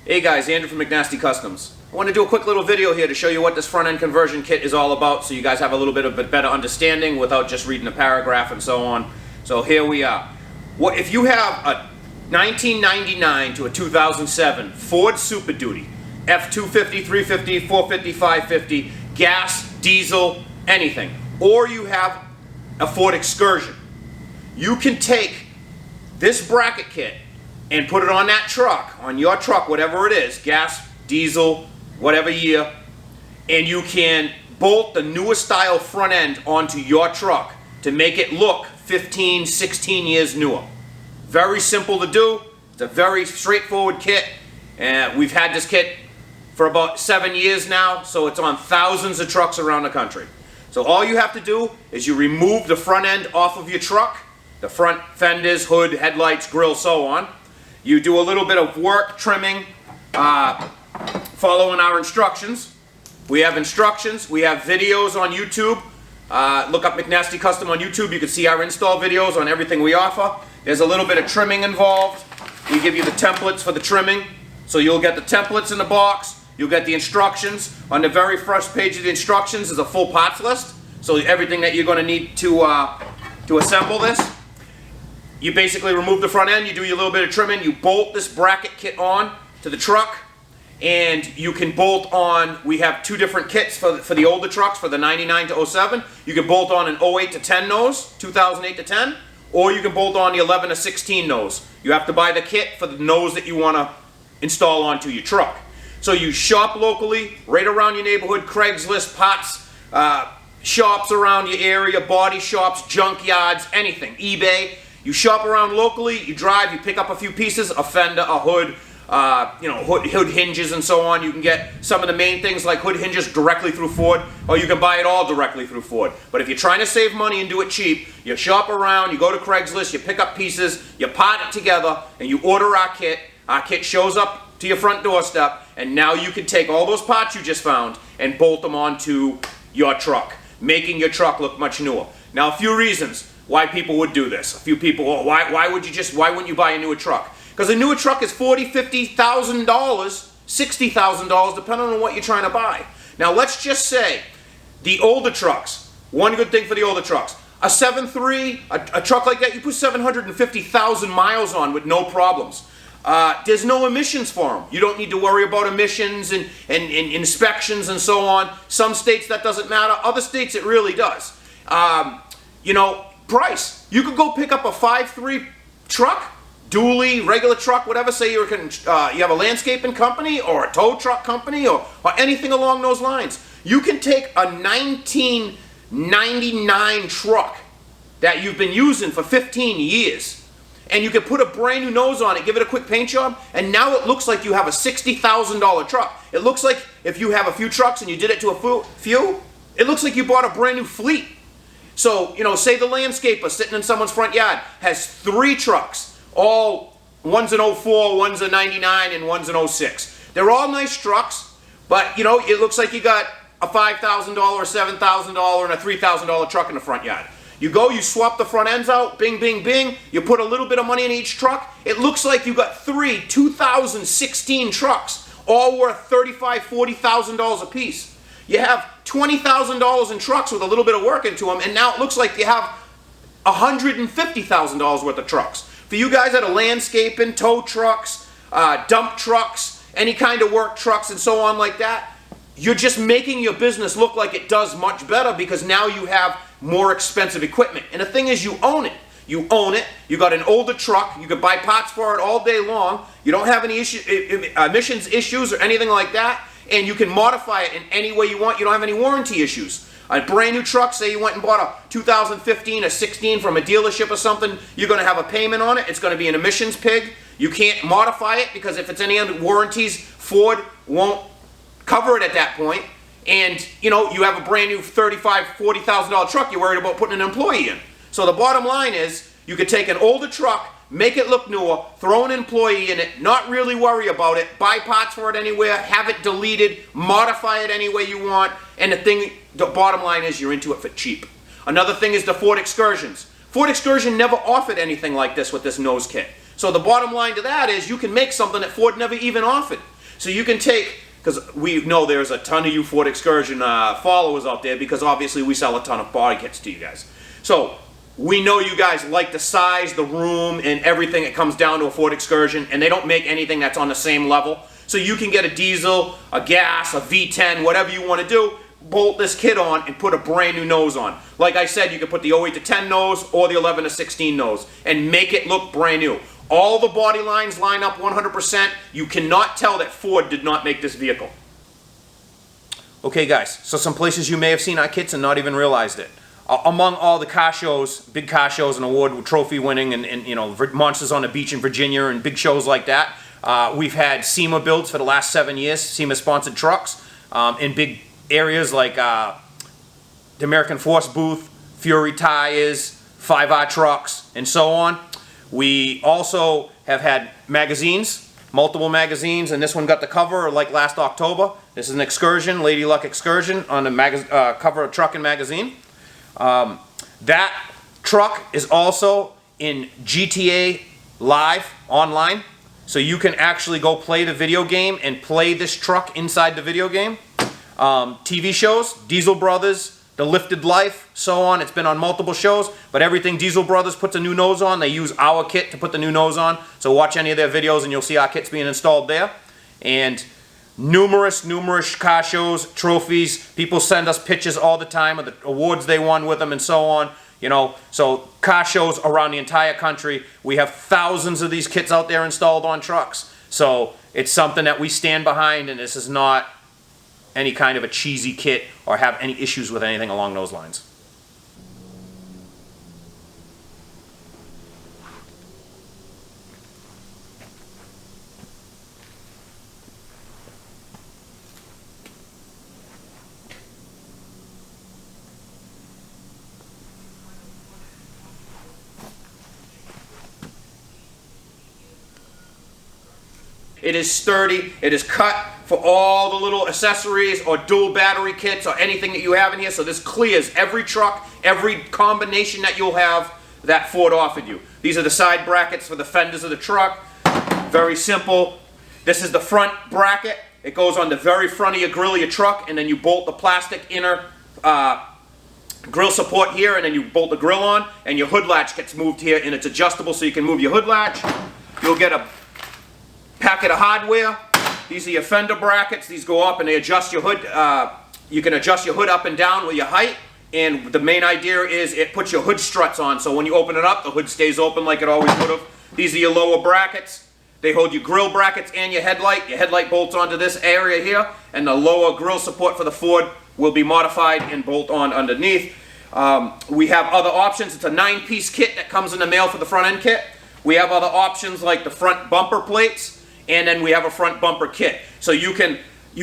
Hey guys, Andrew from McNasty Customz. I want to do a quick little video here to show you what this front end conversion kit is all about so you guys have a little bit of a better understanding without just reading a paragraph and so on. So here we are. If you have a 1999 to a 2007 Ford SUPERDUTY F250, 350, 450, 550, gas, diesel, anything, or you have a Ford Excursion, you can take this bracket kit and put it on that truck, on your truck, whatever it is, gas, diesel, whatever year, and you can bolt the newest style front end onto your truck to make it look 15, 16 years newer. Very simple to do. It's a very straightforward kit. We've had this kit for about 7 years now, so it's on thousands of trucks around the country. So all you have to do is you remove the front end off of your truck, the front fenders, hood, headlights, grill, so on. You do a little bit of work trimming, following our instructions. We have instructions. We have videos on YouTube. Look up McNasty Custom on YouTube. You can see our install videos on everything we offer. There's a little bit of trimming involved. We give you the templates for the trimming. So you'll get the templates in the box. You'll get the instructions. On the very first page of the instructions is a full parts list. So everything that you're going to need to assemble this. You basically remove the front end, you do your little bit of trimming, you bolt this bracket kit on to the truck, and you can bolt on, we have two different kits for the older trucks, for the 99 to 07. You can bolt on an 08 to 10 nose, 2008 to 10, or you can bolt on the 11 to 16 nose. You have to buy the kit for the nose that you want to install onto your truck. So you shop locally, right around your neighborhood, Craigslist, parts, shops around your area, body shops, junkyards, anything, eBay. You shop around locally, you drive, you pick up a few pieces, a fender, a hood, hood hinges and so on. You can get some of the main things like hood hinges directly through Ford, or you can buy it all directly through Ford. But if you're trying to save money and do it cheap, you shop around, you go to Craigslist, you pick up pieces, you part it together, and you order our kit. Our kit shows up to your front doorstep, and now you can take all those parts you just found and bolt them onto your truck, making your truck look much newer. Now, a few reasons why people would do this. A few people, oh, why wouldn't you buy a newer truck? Because a newer truck is $40,000, $50,000, $60,000, depending on what you're trying to buy. Now let's just say the older trucks, one good thing for the older trucks, a 7.3, a truck like that, you put 750,000 miles on with no problems. There's no emissions for them. You don't need to worry about emissions and inspections and so on. Some states that doesn't matter. Other states it really does. Price. You could go pick up a 5.3 truck, dually, regular truck, whatever. Say you have a landscaping company or a tow truck company or anything along those lines. You can take a 1999 truck that you've been using for 15 years and you can put a brand new nose on it, give it a quick paint job, and now it looks like you have a $60,000 truck. It looks like if you have a few trucks and you did it to a few, it looks like you bought a brand new fleet. So, say the landscaper sitting in someone's front yard has 3 trucks, one's an 04, one's a 99, and one's an 06. They're all nice trucks, but, it looks like you got a $5,000, a $7,000, and a $3,000 truck in the front yard. You go, you swap the front ends out, bing, bing, bing, you put a little bit of money in each truck, it looks like you got 3 2016 trucks, all worth $35,000, $40,000 a piece. You have $20,000 in trucks with a little bit of work into them, and now it looks like you have $150,000 worth of trucks. For you guys that are landscaping, tow trucks, dump trucks, any kind of work trucks and so on like that, you're just making your business look like it does much better because now you have more expensive equipment. And the thing is, you own it. You own it. You got an older truck. You can buy parts for it all day long. You don't have any emissions issues or anything like that. And you can modify it in any way you want. You don't have any warranty issues. A brand new truck, say you went and bought a 2015 or 16 from a dealership or something, you're going to have a payment on it. It's going to be an emissions pig. You can't modify it because if it's any other warranties, Ford won't cover it at that point. And, you have a brand new $35,000, $40,000 truck you're worried about putting an employee in. So the bottom line is, you could take an older truck, make it look newer, throw an employee in it, not really worry about it, buy parts for it anywhere, have it deleted, modify it any way you want, and the bottom line is you're into it for cheap. Another thing is the Ford Excursions. Ford Excursion never offered anything like this with this nose kit. So the bottom line to that is you can make something that Ford never even offered. So you can take, because we know there's a ton of you Ford Excursion followers out there, because obviously we sell a ton of body kits to you guys. So we know you guys like the size, the room, and everything that comes down to a Ford Excursion, and they don't make anything that's on the same level. So you can get a diesel, a gas, a V10, whatever you want to do, bolt this kit on and put a brand new nose on. Like I said, you can put the 08 to 10 nose or the 11 to 16 nose and make it look brand new. All the body lines line up 100%. You cannot tell that Ford did not make this vehicle. Okay guys, so some places you may have seen our kits and not even realized it. Among all the car shows, big car shows and award trophy winning and you know, Monsters on the Beach in Virginia and big shows like that, we've had SEMA builds for the last 7 years, SEMA sponsored trucks in big areas like the American Force booth, Fury tires, 5R trucks, and so on. We also have had magazines, multiple magazines, and this one got the cover like last October. This is an Excursion, Lady Luck Excursion on the cover of Truck and Magazine. That truck is also in GTA Live online, so you can actually go play the video game and play this truck inside the video game. TV shows, Diesel Brothers, The Lifted Life, so on. It's been on multiple shows, but everything Diesel Brothers puts a new nose on, they use our kit to put the new nose on. So watch any of their videos and you'll see our kits being installed there. And numerous car shows, trophies. People send us pictures all the time of the awards they won with them and so on. You know, so car shows around the entire country. We have thousands of these kits out there installed on trucks. So it's something that we stand behind, and this is not any kind of a cheesy kit or have any issues with anything along those lines. It is sturdy, it is cut for all the little accessories or dual battery kits or anything that you have in here, so this clears every truck, every combination that you'll have that Ford offered you. These are the side brackets for the fenders of the truck. Very simple. This is the front bracket. It goes on the very front of your grill of your truck, and then you bolt the plastic inner grill support here, and then you bolt the grill on, and your hood latch gets moved here, and it's adjustable so you can move your hood latch. You'll get a packet of hardware. These are your fender brackets. These go up and they adjust your hood. You can adjust your hood up and down with your height, and the main idea is it puts your hood struts on, so when you open it up, the hood stays open like it always would have. These are your lower brackets. They hold your grill brackets and your headlight. Your headlight bolts onto this area here, and the lower grill support for the Ford will be modified and bolt on underneath. We have other options. It's a 9-piece kit that comes in the mail for the front end kit. We have other options like the front bumper plates, and then we have a front bumper kit. So you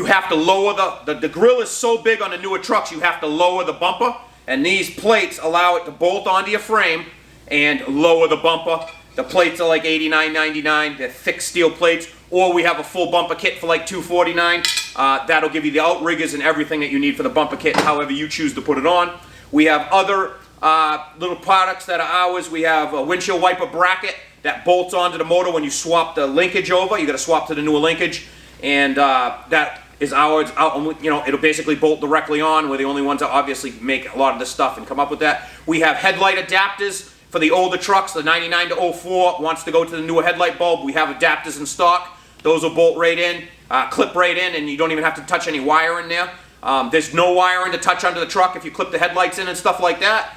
have to lower the grill is so big on the newer trucks, you have to lower the bumper, and these plates allow it to bolt onto your frame and lower the bumper. The plates are like $89.99. They're thick steel plates, or we have a full bumper kit for like $249. That'll give you the outriggers and everything that you need for the bumper kit, however you choose to put it on. We have other little products that are ours. We have a windshield wiper bracket that bolts onto the motor when you swap the linkage over. You got to swap to the newer linkage, and that is ours. You know, it'll basically bolt directly on. We're the only ones that obviously make a lot of this stuff and come up with that. We have headlight adapters for the older trucks. The 99 to 04 wants to go to the newer headlight bulb. We have adapters in stock. Those will bolt right in, clip right in, and you don't even have to touch any wire in there. There's no wiring to touch under the truck if you clip the headlights in and stuff like that.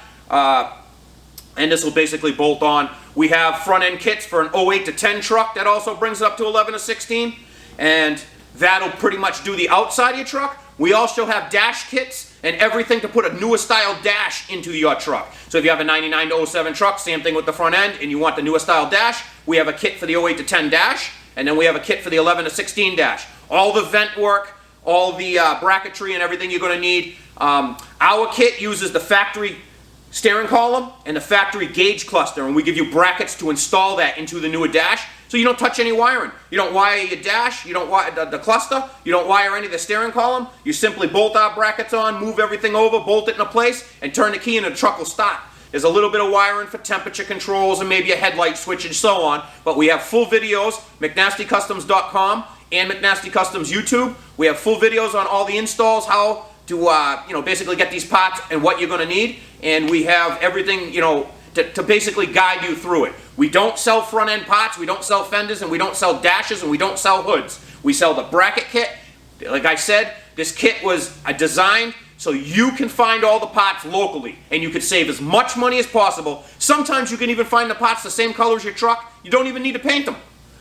And this will basically bolt on. We have front end kits for an 08 to 10 truck that also brings it up to 11 to 16, and that'll pretty much do the outside of your truck. We also have dash kits and everything to put a newer style dash into your truck. So if you have a 99 to 07 truck, same thing with the front end, and you want the newer style dash, we have a kit for the 08 to 10 dash, and then we have a kit for the 11 to 16 dash. All the vent work, all the bracketry and everything you're going to need. Our kit uses the factory steering column and the factory gauge cluster, and we give you brackets to install that into the newer dash, so you don't touch any wiring. You don't wire your dash, you don't wire the cluster, you don't wire any of the steering column. You simply bolt our brackets on, move everything over, bolt it into place, and turn the key and the truck will start. There's a little bit of wiring for temperature controls and maybe a headlight switch and so on, but we have full videos, McNastyCustomz.com, and McNasty Customz YouTube. We have full videos on all the installs, how to basically get these parts and what you're going to need. And we have everything, to basically guide you through it. We don't sell front end parts, we don't sell fenders, and we don't sell dashes, and we don't sell hoods. We sell the bracket kit. Like I said, this kit was designed so you can find all the parts locally, and you can save as much money as possible. Sometimes you can even find the parts the same color as your truck. You don't even need to paint them.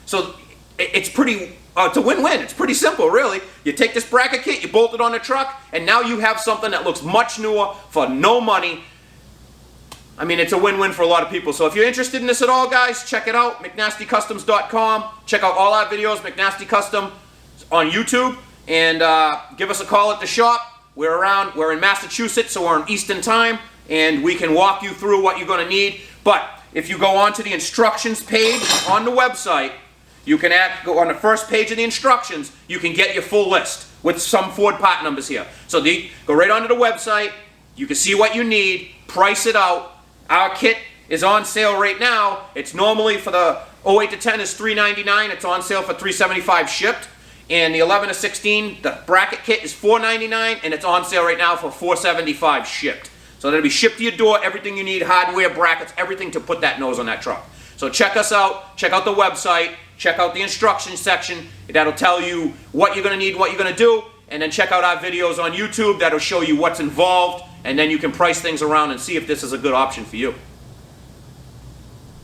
So it's pretty, it's a win-win. It's pretty simple, really. You take this bracket kit, you bolt it on the truck, and now you have something that looks much newer for no money. I mean, it's a win-win for a lot of people. So if you're interested in this at all, guys, check it out, McNastyCustomz.com. Check out all our videos, McNasty Custom on YouTube, and give us a call at the shop. We're in Massachusetts, so we're on Eastern Time, and we can walk you through what you're going to need. But if you go on to the instructions page on the website, you can go on the first page of the instructions, you can get your full list with some Ford part numbers here. So go right onto the website, you can see what you need, price it out. Our kit is on sale right now. It's normally for the 08 to 10 is $399. It's on sale for $375 shipped. And the 11 to 16, the bracket kit is $499, and it's on sale right now for $475 shipped. So that'll be shipped to your door, everything you need, hardware, brackets, everything to put that nose on that truck. So check us out, check out the website, check out the instructions section. That'll tell you what you're going to need, what you're going to do, and then check out our videos on YouTube. That'll show you what's involved, and then you can price things around and see if this is a good option for you.